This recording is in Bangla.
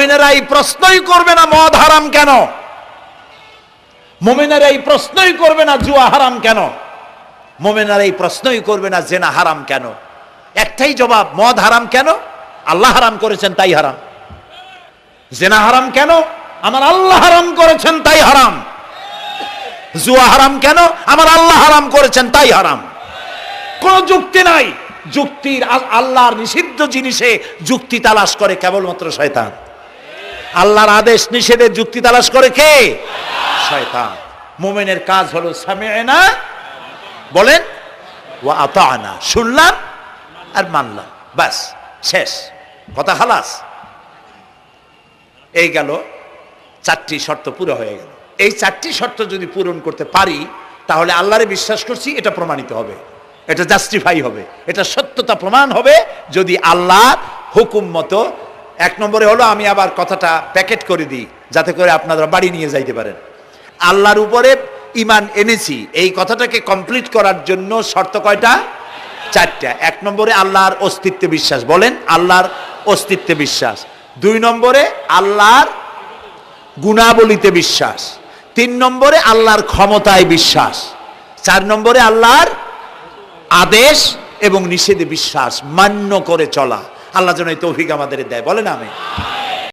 মুমিনেরা এই প্রশ্নই করবে না মদ হারাম কেন, মুমিনেরা এই প্রশ্নই করবে না জুয়া হারাম কেন, মুমিনেরা এই প্রশ্নই করবে না জেনা হারাম কেন। একটাই জবাব, মদ হারাম কেন? আল্লাহ হারাম করেছেন তাই হারাম। জেনা হারাম কেন? আমার আল্লাহ হারাম করেছেন তাই হারাম। জুয়া হারাম কেন? আমার আল্লাহ হারাম করেছেন তাই হারাম। কোনো যুক্তি নাই। যুক্তির আল্লাহর নিষিদ্ধ জিনিসে যুক্তি তালাশ করে কেবলমাত্র শয়তান। আল্লাহর আদেশ নিষেধের যুক্তি তালাশ করে কে? শয়তান। মুমিনের কাজ হলো সামি'না, বলেন, ওয়া আতা'না, শুনলাম আর মানলাম, বাস, শেষ কথা, খালাস। এই গেল, চারটি শর্ত পুরো হয়ে গেল। এই চারটি শর্ত যদি পূরণ করতে পারি তাহলে আল্লাহরে বিশ্বাস করছি এটা প্রমাণিত হবে, এটা জাস্টিফাই হবে, এটা সত্যতা প্রমাণ হবে যদি আল্লাহর হুকুম মতো। এক নম্বরে হলো, আমি আবার কথাটা প্যাকেট করে দিই যাতে করে আপনারা বাড়ি নিয়ে যাইতে পারেন। আল্লাহর উপরে ঈমান এনেছি, এই কথাটাকে কমপ্লিট করার জন্য শর্ত কয়টা? চারটা। এক নম্বরে আল্লাহর অস্তিত্বে বিশ্বাস, বলেন আল্লাহর অস্তিত্বে বিশ্বাস। দুই নম্বরে আল্লাহর গুণাবলীতে বিশ্বাস। তিন নম্বরে আল্লাহর ক্ষমতায় বিশ্বাস। চার নম্বরে আল্লাহর আদেশ এবং নিষেধে বিশ্বাস, মান্য করে চলা। আল্লাহ যেন এই তৌফিক আমাদের দেয়, বলেন আমিন।